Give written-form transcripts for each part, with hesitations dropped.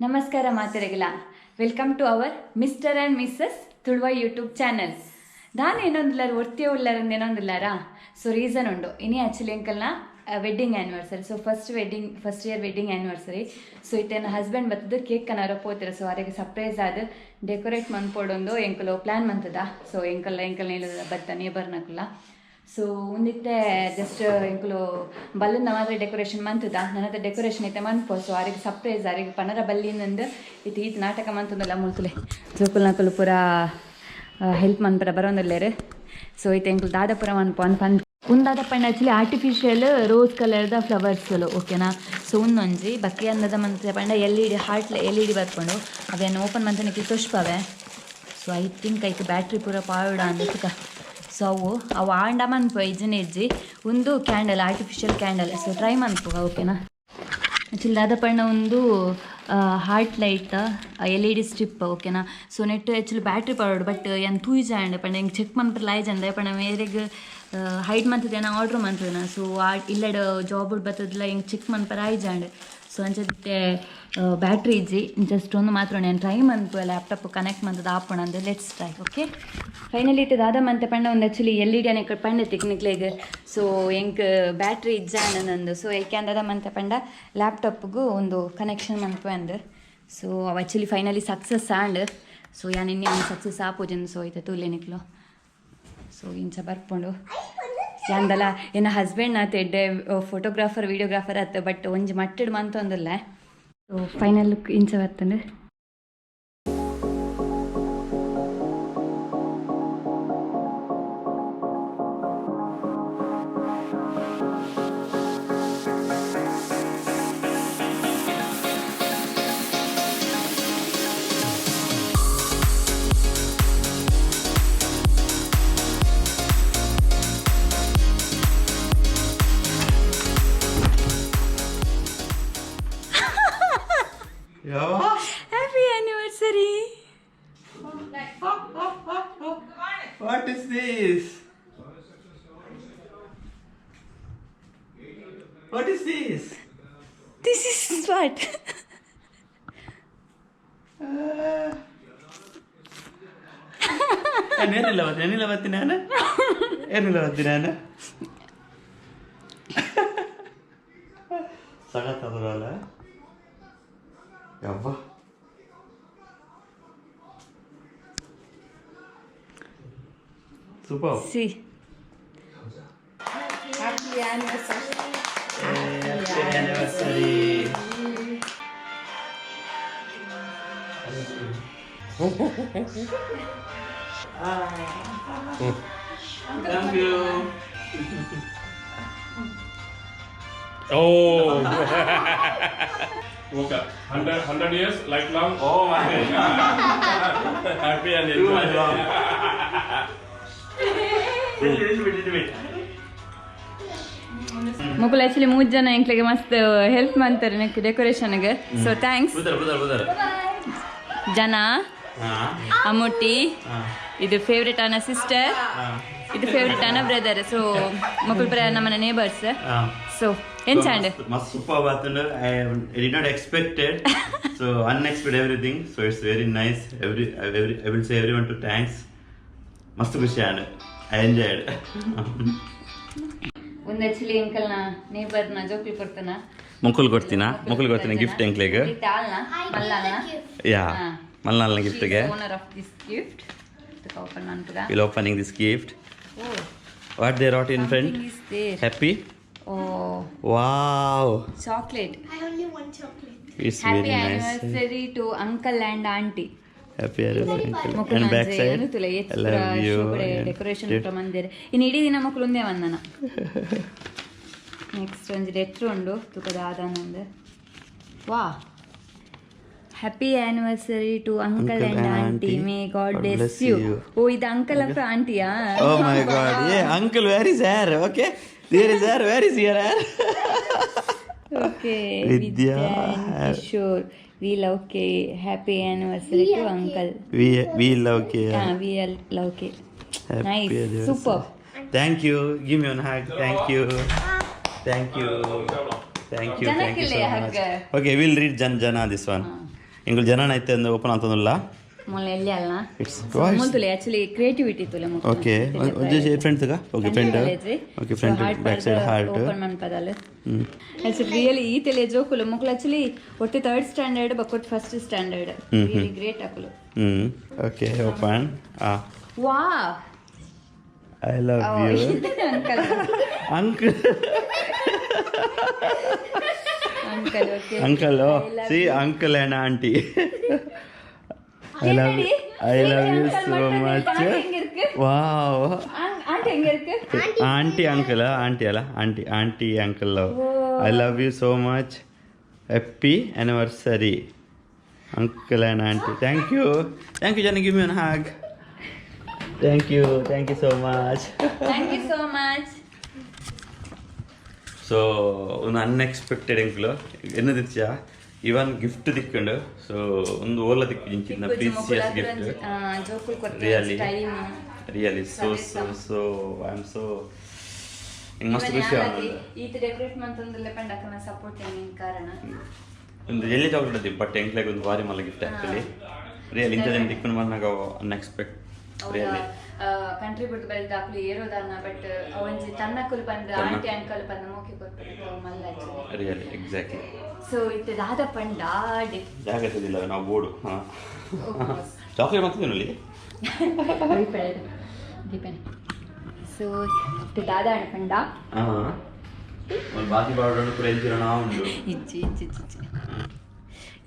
ನಮಸ್ಕಾರ ಮಾತೆರೆಗಳ welcome to our mister and missus Tuluva YouTube channel. ನಾನು ಏನೊಂದಿಲ್ಲಾರು ಒರ್ತಿಯೋ ಉಳ್ಳಾರಂದು ಏನೊಂದಿಲ್ಲಾರ ಸೊ ರೀಸನ್ ಉಂಡು ಇನಿ ಆ್ಯಕ್ಚುಲಿ ಅಂಕಲ್ನ wedding anniversary. So first year wedding anniversary. So ಇಟ್ಟೇನು ಹಸ್ಬೆಂಡ್ ಬರ್ತದೆ ಕೇಕ್ ಕನಾರ ಪೋತಿರ. ಸೊ ಅವರಿಗೆ ಸರ್ಪ್ರೈಸ್ ಆದ ಡೆಕೋರೇಟ್ ಮನ್ಪೊಡೊಂದು ಎಂಕಲು ಪ್ಲ್ಯಾನ್ ಮಂತದ. ಸೊ ಎಂಕಲ್ ಹೇಳೋದ ಬತ್ತ ನೇಬರ್ನಕುಲ್ಲ. ಸೊ ಒಂದಿತ್ತೆ ಜಸ್ಟ್ ಎಂಕುಲು ಬಲ್ಲನ್ನ ಮಾತ್ರ ಡೆಕೋರೇಷನ್ ಮಂತದ. ನನ್ನ ಹತ್ರ ಡೆಕೋರೇಷನ್ ಐತೆ ಮನ್ಪೋ. ಸೊ ಅವರಿಗೆ ಸರ್ಪ್ರೈಸ್ ಅವರಿಗೆ ಪನರ ಬಲ್ಲಿಂದು ಈತ ನಾಟಕ ಮಂತಂದಲ್ಲ ಮುಳ್ತುಲೆ ಜೋಕುಲ್ ನಕಲು ಪೂರ ಹೆಲ್ಪ್ ಮನ್ಪರ ಬರೋಂದಿಲ್ಲೇರು. ಸೊ ಐತೆ ಎಂಕುಲು ದಾದಪುರ ಮನ್ಪೋ ಅನ್ಪಂದು ಉಂದಾದ ಪಂಡ ಆ್ಯಕ್ಚುಲಿ ಆರ್ಟಿಫಿಷಿಯಲ್ ರೋಸ್ ಕಲರ್ದ ಫ್ಲವರ್ಸ್ಗಳು ಓಕೆನಾ. ಸೊ ಒಂದೊಂಜಿ ಬಕ್ಕಿ ಅಂದದ ಮಂತ ಪಂಡ LED ಹಾರ್ಟ್ LED ಬರ್ಕೊಂಡು ಅವೇನು ಓಪನ್ ಮಂತನಿಕ್ಕೆ ತೋಷ್ಪವೆ. ಸೊ ಐ ಥಿಂಕ್ ಐತೆ ಬ್ಯಾಟ್ರಿ ಪೂರ ಪಾವಿಡ ಅಂದಿಕ್ಕ. ಸೊ ಅವು ಆಂಡ ಮನ್ಪು ಇಜ್ಜಿ ಒಂದು candle artificial candle. So try ಮನ್ಪು ಓಕೆನಾ. ಆ್ಯಕ್ಚುಲಿ ದಾದ ಪಂಡ ಒಂದು ಹಾರ್ಟ್ ಲೈಟ್ LED ಸ್ಟ್ರಿಪ್ ಓಕೆನಾ. ಸೊ ನೆಟ್ಟು ಆ್ಯಕ್ಚುಲಿ ಬ್ಯಾಟ್ರಿ ಪಾಡೋಡು ಬಟ್ ಏನು ತೂಜಾಂಡೆ ಪಂಡ ಹೆಂಗೆ ಚೆಕ್ ಮನ್ಪರ ಲಾಯ್ಜಂದೆ ಪಂಡ ಮೇರೆಗೆ ಹೈಟ್ ಮಂತದೇನ ಆರ್ಡ್ರ್ ಮಂತದೇನ. ಸೊ ಇಲ್ಲಡ ಜಾಬ್ ಬರ್ತದಿಲ್ಲ ಹಿಂಗೆ ಚೆಕ್ ಮನ್ಪರ ಆಯ್ಜಾಂಡೆ. ಸೊ ಅಂಚೆ ಬ್ಯಾಟ್ರಿ ಇಜ್ಜಿ ಜಸ್ಟ್ ಒಂದು ಮಾತ್ರ ನಾನು ಟ್ರೈ ಮನ್ಪು ಲ್ಯಾಪ್ಟಾಪ್ ಕನೆಕ್ಟ್ ಮಂತದ ಆಪಣ ಅಂದ್ರೆ ಲೆಟ್ಸ್ ಟ್ರೈ ಓಕೆ. ಫೈನಲಿ ಇತ್ತು ದಾದ ಮಂತೆ ಪಂಡ ಒಂದು ಆ್ಯಕ್ಚುಲಿ LED ಅನೇಕ ಪಂಡ ತೆಕ್ನಿಕ್ಲಿಗೆ. ಸೊ ಹೆಂಗೆ ಬ್ಯಾಟ್ರಿ ಇಜ್ಜಾಂಡ ನಂದು. ಸೊ ಏಕೆ ಅಂದದ ಮಂತೆ ಪಂಡ ಲ್ಯಾಪ್ಟಾಪ್ಗೂ ಒಂದು ಕನೆಕ್ಷನ್ ಮನ್ಪು ಅಂದು. ಸೊ ಅವು ಆ್ಯಕ್ಚುಲಿ ಫೈನಲಿ ಸಕ್ಸಸ್ ಆಂಡ್. ಸೊ ಯಾನು ಇನ್ನೇ ಒಂದು ಸಕ್ಸಸ್ ಆಪೋಜನ್. ಸೊ ಐತೆ ತೂಲೇನಿಕ್ಲು. ಸೊ ಇಂಚ ಬರ್ಕೊಂಡು ಯಾಂದಲ್ಲ ಏನ ಹಸ್ಬೆಂಡ್ ಆತ ಎಡ್ಡೆ ಫೋಟೋಗ್ರಾಫರ್ ವಿಡಿಯೋಗ್ರಾಫರ್ ಆತ ಬಟ್ ಒಂಜಿ ಮಟ್ಟಿಡ್ ಮಂತ ಒಂದಲ್ಲ. ಸೊ ಫೈನಲ್ ಲುಕ್ ಇಂಚ ಬರ್ತಂಡು. Happy anniversary. What is this? What is this? This is what? ಏನಿಲ್ಲ ಬರ್ತೀನಿ ನಾನು ಸಗತ್ತದಲ್ಲ ಯವ್ವ. Super. See. Happy anniversary. Happy anniversary. Thank you. Oh. Okay. 100 years, lifelong. Oh my God. Happy and enjoy. Wait. ಮಕ್ಕಳು actually 3 ಜನ ಎಂಕ್ಲಿಗೆ ಮಸ್ತ್ help ಮಾಡ್ತಾರೆ neck ಡೆಕೋರೇಷನ್ಗೆ. So thanks ಜನ ಅಮ್ಮುಟ್ಟಿ. ಇದು ಫೇವ್ರೇಟ್ ಅನ್ನ ಸಿಸ್ಟರ್, ಇದು ಫೇವ್ರೇಟ್ ಅನ್ನ ಬ್ರದರ್. ಸೊ ಮಕ್ಕಳು ಪ್ರ ನಮ್ಮನ್ನ neighbours. So enchant must super batund. I did not expect it. So unexpected everything. So it's very nice. I will say everyone to thanks. Must ಖುಷಿಯಾನ. I enjoyed. ಒಂದು actually ಅಂಕಲ್ನ ನೇಬರ್ನ ಜೋಕ್ಲಿ ಕೊಡ್ತಾನ ಮುಕುಲ್ ಕೊಡ್ತೀನಿ ಗಿಫ್ಟ್ ಎಂಕ್ಲೆಗೆ. ಯಾ ಮಲ್ನಾಲ್ನ ಗಿಫ್ಟ್ಗೆ. Owner of this gift open ಮಾಡ್ತದ. Will opening this gift. What they wrote in front? Happy. Oh Wow. Chocolate. I only want chocolate. It's Happy very nice. anniversary to uncle and auntie. Happy anniversary. And back side. I love you. Decoration ಪ್ರಮಂದಿರ ಇನ್ನು ಇಡೀ ದಿನ ಮಕ್ಕಳು ಒಂದೇ ಒಂದನ. Next ಒಂದು letter ಉಂಡು ತುಕದ ಆದಾನಂದು. ವಾ happy anniversary to uncle and auntie. May God bless you. ಓ ಇದು ಅಂಕಲ್ ಅಂತ ಆಂಟಿಯಾ? Oh my God. Yeah, uncle, where is hair? Okay. There is hair. Where is your hair? Okay. Vidya and Kishore. We love K. Happy anniversary to uncle. We love K. We love K. Happy Nice. anniversary. Super. Thank you. Give me a hug. Thank you. Thank you. Thank you ಜನಕ್ಕಿಲ್ಲ so much. ಹಗ್ಗ. Okay, we'll read Jana this one. ಇಂಗಳು ಜನನ ಐತೆ ಅಂದು open ಅಂತಂದಿಲ್ಲ. ಮೊನ್ನೆ ಎಲ್ಲಿ ಅಲ್ಲ It's ಮೊದಲು actually creativity ತುಲೆ okay friend ತಗ okay friend okay friend back side heart open ಮಾಡ್ಪದಲ್ಲ ಆಕ್ಚುಲಿ ರಿಯಲಿ ಈ ತಲೆ ಜೋಕುಲು ಮಕ್ಕಳು ಆಕ್ಚುಲಿ ಒಟ್ಟು 3rd ಸ್ಟ್ಯಾಂಡರ್ಡ್ ಬಕ್ಕೊಟ್ಟು 1st ಸ್ಟ್ಯಾಂಡರ್ಡ್ ರಿಯಲಿ ಗ್ರೇಟ್ ಅಕುಲು okay open wow I love you uncle uncle okay uncle see uncle and auntie I love you so much. Wow. Auntie ಹೆಂಗೆ ಇருக்கு Auntie uncle auntie ಅಲ್ಲ auntie uncle love. I love you so much. Happy anniversary uncle and auntie. Thank you Jana, give me a hug. Thank you so much. Thank you so much so ಒಂದು unexpected ಎಂಕ್ಲು ಎನ್ನದಿಚ್ಚ even gift ದಿಕ್ಕೊಂಡು so ಒಂದು ಓಲ ದಿಕ್ಕು ಜಿಂಚಿನ precious gift really so I am so ಹಿಂಗೆ ಮಸ್ತ್ ಖುಷಿ ಆಗುತ್ತೆ ಈತ ಡೆಕೋರೇಟ್ ಮಾಡ್ತಂದ್ರೆ ಪಂಡಕನ ಸಪೋರ್ಟ್ ಏನಿನ್ ಕಾರಣ ಒಂದು ಎಲ್ಲಿ ಚಾಕ್ಲೇಟ್ ಅದಿ ಬಟ್ ಎಂಕ್ಲಾಗ ಒಂದು ಭಾರಿ ಮಲ್ಲ ಗಿಫ್ಟ್ ಆಕ್ಚುಲಿ ರಿಯಲಿ ಇಂಥದ್ದೇನು ದಿಕ್ಕೊಂಡು ಬಂದಾಗ ಅನ್ಎಕ್ಸ್ಪೆಕ್ಟ್ ರಿಯಲಿ ಕಂಟ್ರಿಬ್ಯೂಟ್ ಬೆಲ್ಟ್ ಹಾಕ್ಲಿ ಏರೋದನ್ನ ಬಟ್ ಅವಂಜಿ ತನ್ನಕುಲು ಬಂದ ಆಂಟಿ ಅಂಕಲ್ ಬಂದ ಮೋಕೆ ಕೊಡ್ಬೇಕು ಮಲ್ಲ ರಿಯಲಿ ಎಕ್ಸಾಕ್ಟ್ಲಿ ಸೊ ಇತ್ತೆ ದಾದ ಪಂಡಾಡಿ ಜಾಗತ್ತಿಲ್ಲ ನಾವು ಬೋರ್ಡು ಚಾಕ್ಲೇಟ್ ಮಾಡ್ತಿದ್ದೀನಲ್ಲಿ ದೀಪನ್ ಸೊ ಇತ್ತೆ ದಾದ ಪಂಡ ಒಂದು ಬಾಕಿ ಬಾರ್ಡರ್ ಕೂಡ ಎಂಚಿನ ನಾವು ಉಂಟು ಇಚ್ಚಿ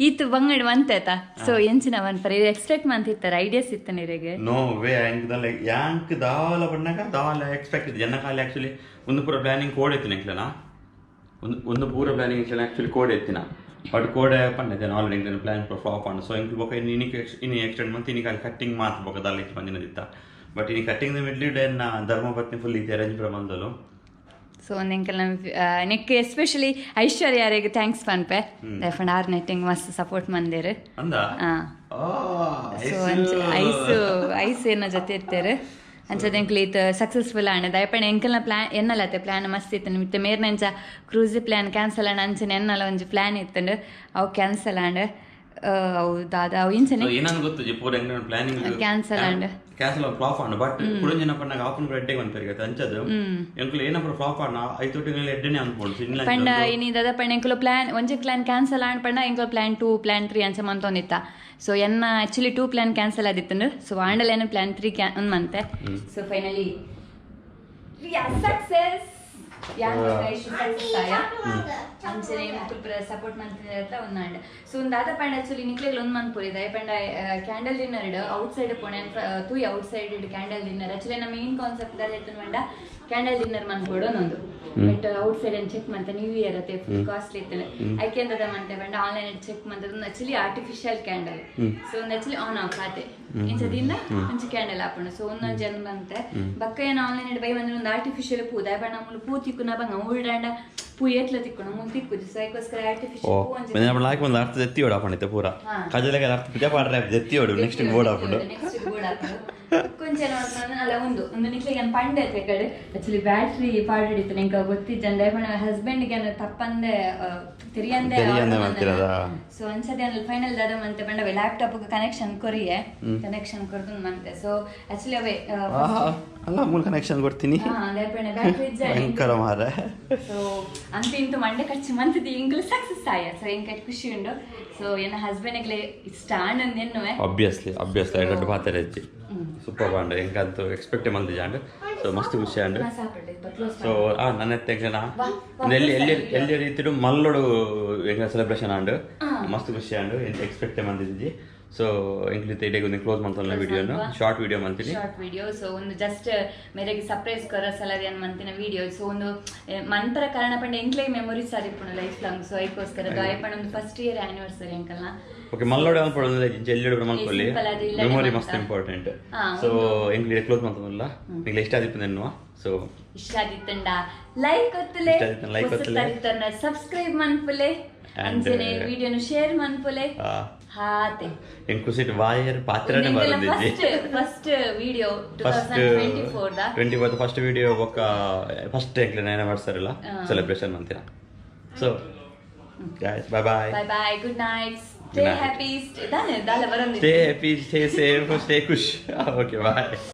ಈತು ಬಂಗಡ್ ಮಂತಾಯ್ತಾ ಸೊ ಎಂಚಿನ ಒಂಥರ ಎಕ್ಸ್ಪೆಕ್ಟ್ ಮಂತಿತ್ತಾರ ಐಡಿಯಾಸ್ ಇತ್ತ ನೀರಿಗೆ ನೋ ವೇ ಯಾಂಕ್ದಲ್ಲ ಯಾಂಕ್ ದಾವಲ ಪಣ್ಣಾಗ ದಾವಲ ಎಕ್ಸ್ಪೆಕ್ಟ್ ಇತ್ತು ಜನ ಖಾಲಿ ಆ್ಯಕ್ಚುಲಿ ಒಂದು ಪೂರ ಪ್ಲಾನಿಂಗ್ ಕೋಡ್ ಎತ್ತಿನ ಎಂಕ್ಲನ ಒಂದು ಪೂರ ಪ್ಲಾನಿಂಗ್ ಎಂಕ್ಲನ ಆ್ಯಕ್ಚುಲಿ ಕೋಡ್ ಎತ್ತಿನ ಬಟ್ ಕೋಡೆ ಪಂಡ ಜನ ಆಲ್ರೆಡಿ ಎಂಕ್ಲನ ಪ್ಲಾನ್ ಫ್ಲಾಪ್ ಅಣ್ಣ ಸೊ ಎಂಕ್ಲು ಬೋಕ ಇನ್ನು ಎಕ್ಸ್ಟೆಂಡ್ ಮಂತ್ ಇನ್ನಿ ಖಾಲಿ ಕಟ್ಟಿಂಗ್ ಮಾತು ಬೋಕ ದಾಲ ಇತ್ತು ಬಂದಿನದಿತ್ತ ಬಟ್ ಇನ್ನು ಕಟ್ಟಿಂಗ್ ಮಿಡ್ಲಿ ಡೇನ ಧರ್ಮಪತ್ನಿ ಫುಲ್ ಇತ್ತು ಅರೇಂಜ್ ಪ್ರಮಾಣದಲ್ಲೂ ಸೊ ಒಂದೆಂಕಲ್ ನೆಕ್ ಎಸ್ಪೆಷಲಿ ಐಶ್ವರ್ಯ ಯಾರಿಗೆ ಥ್ಯಾಂಕ್ಸ್ ಪನ್ಪೆ ದಯಪಂಡ ಆರ್ ನೆಟ್ಟಿಂಗ್ ಮಸ್ತ್ ಸಪೋರ್ಟ್ ಮಂದೇರು ಸೊ ಐಸ್ ಏನೋ ಜೊತೆ ಇರ್ತೇರು ಅಂಚದ ಎಂಕ್ಲು ಇದು ಸಕ್ಸಸ್ಫುಲ್ ಆಣ ದಯಪಂಡ ಎಂಕಲ್ನ ಪ್ಲಾನ್ ಎನ್ನಲತ್ತೆ ಪ್ಲಾನ್ ಮಸ್ತ್ ಇತ್ತು ಮಿತ್ತ ಮೇರ್ನಂಚ ಕ್ರೂಸಿ ಪ್ಲಾನ್ ಕ್ಯಾನ್ಸಲ್ ಆಣ ಅಂಚನೆ ಎನ್ನಲ್ಲ ಒಂಜಿ ಪ್ಲಾನ್ ಇತ್ತಂಡು ಅವು ಕ್ಯಾನ್ಸಲ್ ಆಂಡ್ ಅವು ದಾದ ಅವು ಇಂಚನೆ ಏನಂತ ಗೊತ್ತು ಪೂರ ಪ್ಲಾನಿಂಗ್ ಕ್ಯಾನ್ಸಲ್ ಆಂಡ್ ಕ್ಯಾನ್ಸಲ್ ಫ್ಲಾಪ್ ಆಣ ಬಟ್ ಕುಡಂಜಿನ ಪಣ್ಣಾಗ ಆಪನ್ ಕೂಡ ಎಡ್ಡೆಗೆ ಬಂತಾರೆ ಅಂಚದು ಎಂಕ್ಲು ಏನಪ್ಪ ಫ್ಲಾಪ್ ಆಣ ಐತೊಟ್ಟಿನಲ್ಲಿ ಎಡ್ಡೆನೆ ಅಂದ್ಕೊಂಡು ಪಂಡ ಇನಿ ದಾದ ಪಂಡ ಎಂಕ್ಲು ಪ್ಲಾನ್ ಒಂಜಿ ಪ್ಲಾನ್ ಕ್ಯಾನ್ಸಲ್ ಆಣ್ ಪಂಡ ಎಂಕ್ಲು ಪ್ಲಾನ್ 2 ಪ್ಲಾನ್ 3 ಅಂಚ ಮಂತೊಂದಿತ್ತ ಸೊ ಎನ್ನ ಆಕ್ಚುಲಿ 2 ಪ್ಲಾನ್ ಕ್ಯಾನ್ಸಲ್ ಆದಿತ್ತಂಡು ಸೊ ಆಂಡಲ್ ಏನು ಪ್ಲಾನ್ 3 ಒಂದು ಮಂತೆ ಸೊ ಫೈನಲಿ ಸಕ್ಸಸ್ ಅಂಚನೆ ಸಪೋರ್ಟ್ ಮಾಡ್ತಿದ್ದ ಒಂದಾಂಡ್ ಸೊ ಒಂದು ದಾದ ಪಂಡ ಆಕ್ಚುಲಿ ನಿಕ್ಲೆಗ್ ಒಂದು ಮಂತ್ ಪೂರಿ ದಯಪಂಡ ಕ್ಯಾಂಡಲ್ ಡಿನ್ನರ್ ಔಟ್ ಸೈಡ್ ಪೋಣೆ ತೂಯಿ outside candle dinner actually ನಮ್ಮ ಮೇನ್ ಕಾನ್ಸೆಪ್ಟ್ ಎತ್ತನ ಮಂಡ ಕ್ಯಾಂಡಲ್ ಡಿನ್ನರ್ ಮನ್ ಕೊಡೋನೊಂದು ಬಟ್ ಔಟ್ ಸೈಡ್ ಏನು ಚೆಕ್ ಮಾಡ್ತೆ ನ್ಯೂ ಇಯರ್ ಅತ್ತೆ ಫುಲ್ ಕಾಸ್ಟ್ಲಿ ಇರ್ತದೆ ಐಕೆಂದದ ಮಂತೆ ಬಂಡ ಆನ್ಲೈನ್ ಚೆಕ್ ಮಾಡ್ತದೆ ಒಂದು ಆಕ್ಚುಲಿ ಆರ್ಟಿಫಿಷಿಯಲ್ ಕ್ಯಾಂಡಲ್ ಸೊ ಒಂದು ಆಕ್ಚುಲಿ ಆನ್ ಆಫ್ ಆತೆ ಇಂಚದಿಂದ ಒಂಚು ಕ್ಯಾಂಡಲ್ ಹಾಕೋಣ ಸೊ ಒಂದೊಂದು ಜನ ಬಂತೆ ಬಕ್ಕ ಏನು ಆನ್ಲೈನ್ ಬೈ ಬಂದ್ರೆ ಒಂದು ಆರ್ಟಿಫಿಷಿಯಲ್ ಪೂ ದಯಪಂಡ ನಮ್ಮಲ್ಲಿ ಪೂ ತಿಕ್ಕುನ ಬಂಗ ಉಳ್ಳಾಂಡ ಪೂ ಏತ್ಲ ತಿಕ್ಕೋಣ ಮುಂದೆ ತಿಕ್ಕುದು ಸೊ ಅದಕ್ಕೋಸ್ಕರ ಆರ್ಟಿಫಿಷಿಯಲ್ ಪೂ ಲಾಕ್ ಒಂದು ಅರ್ಥ ಜೆತ್ತಿ ಓಡ ಹಾಕೊಂಡಿತ್ತೆ ಪೂರ ಕಜಲೆಗೆ ಅರ್ಥ ಪಿಜಾ ಪಾಡ್ರೆ ಜೆತ್ತಿ ಓಡು ನೆಕ್ಸ್ಟ್ ಬೋರ್ಡ್ ಹಾಕೊಂಡು ಕೊಂಚ ಅಲ್ಲ ಒಂದು ನಿಕ್ಲಿಗೆ ಪಂಡೆ ಕಡೆ ಆಕ್ಚುಲಿ ಬ್ಯಾಟ್ರಿ ಪಾಡಿತ್ತು ನಿಂಗೆ ಗೊತ್ತಿದ್ದ ದಯಪಂಡ ಹಸ್ಬೆಂಡ್ಗೆ ತಪ್ಪಂದೆ ತಿರಿಯಂದೆ ಸೊ ಅನ್ಸದೆ ಅಂದ್ರೆ ಫೈನಲ್ ದಾದ ಮಂತೆ ಬಂಡ ಲ್ಯಾಪ್ಟಾಪ್ ಕನೆಕ್ಷನ್ ಕೊರಿಯೆ ಕನೆಕ್ಷನ್ ಕೊಡ್ದು ಮಂತೆ ಸೊ ಆಕ್ಚುಲಿ ಅವೇ ಅಲ್ಲ ಮೂಲ ಕನೆಕ್ಷನ್ ಕೊಡ್ತೀನಿ ಭಯಂಕರ ಮಾರ ಸೊ ಅಂತ ಇಂತು ಮಂಡೆ ಖರ್ಚು ಮಂತದಿ ಇಂಗ್ಲು ಸಕ್ಸಸ್ ಆಯ ಸೊ ಇಂಕ ಖುಷಿ ಉಂಡು ಸೊ ಏನ ಹಸ್ಬೆಂಡ್ಗೆ ಇಷ್ಟ ಆನಂದ್ ಎನ್ನುವೆ ಆಬ್ವಿಯಸ್ಲಿ ದೊಡ್ಡ ಪಾತ್ರೆ ಹೆಚ್ಚಿ ಸೂಪರ್ ಬಾಂಡ್ ಎಂಕಂತೂ ಎಕ್ಸ್ಪೆಕ್ಟ್ ಮಂದಿ ಜಾಂಡ್ ಸೊ ಮಸ್ತ್ ಖುಷಿ ಆಂಡ್ ಸೊ ನನ್ನ ತೆಂಗನ ಎಲ್ಲಿ ರೀತಿಡು ಮಲ್ಲೋಡು ಎಂಗ ಸೆಲೆಬ್ರೇಷನ್ ಆಂಡ್ ಮಸ್ತ್ ಖುಷಿ ಆಂಡ್ ಎಕ್ಸ್ಪೆಕ್ಟ್ ಮಂದಿದ್ದಿ ಸೊ ಇಂಗ್ಲಿಷ್ ಇಡೀ ಒಂದು ಕ್ಲೋಸ್ ಮಾಡ್ತಾನಲ್ಲ ವಿಡಿಯೋನ ಶಾರ್ಟ್ ವಿಡಿಯೋ ಮಾಡ್ತೀನಿ ಶಾರ್ಟ್ ವಿಡಿಯೋ ಸೊ ಒಂದು ಜಸ್ಟ್ ಮೇರೆಗೆ ಸರ್ಪ್ರೈಸ್ ಕರೋ ಸಲರಿ ಅನ್ ಮಂತಿನ ವಿಡಿಯೋ ಸೊ ಒಂದು ಮಂತರ ಕಾರಣ ಪಂಡ ಎಂಕ್ಲೇ ಮೆಮೊರೀಸ್ ಆದಿಪ್ಪುಣ ಲೈಫ್ ಲಾಂಗ್ ಸೊ ಅದಕ್ಕೋಸ್ಕರ ದಾಯಪಣ ಒಂದು ಫಸ್ಟ್ ಇಯರ್ ಆನಿವರ್ಸರಿ ಅಂಕಲ್ನ ಓಕೆ ಮಲ್ಲೋಡೆ ಅನ್ಪಡೋದಿಲ್ಲ ಜೆಲ್ಲೆಡು ಮಲ್ಕೊಳ್ಳಿ ಮೆಮೊರಿ ಮಸ್ತ್ ಇಂಪಾರ್ಟೆಂಟ್ ಸೊ ಇಂಗ್ಲಿಷ್ ಕ್ಲೋಸ್ ಮಾಡ್ತಾನಲ್ಲ ನಿಂಗೆ ಇಷ್ಟ ಆದಿತ್ತು ನೆನ್ನುವ ಸೊ ಇಷ್ಟ ಆದಿತ್ತಂಡ ಲೈಕ್ ಒತ್ತಲೆ ಸಬ್ಸ್ಕ್ರೈಬ್ ಮನ್ಪುಲೆ ಅಂಜನೆ ವಿಡಿಯೋನು ಶೇರ್ ಮನ್ಪುಲೆ ಹಾತೆ ಎಂಕುಸಿಟ್ ವಾಯರ್ ಪಾತ್ರನೇ ಬರದಿದ್ದಿ ಫಸ್ಟ್ ವಿಡಿಯೋ 2024 ಫಸ್ಟ್ ವಿಡಿಯೋ ಒಕ್ಕ ಫಸ್ಟ್ ಎಂಕ್ಲೆ ಆನಿವರ್ಸರಿ ಅಲ್ಲ ಸೆಲೆಬ್ರೇಷನ್ ಅಂತೀರಾ so guys, bye bye. Bye bye. Good night. Good Stay night. happy. Dale, dale, varam. Stay happy, stay safe, stay kush. Okay, bye.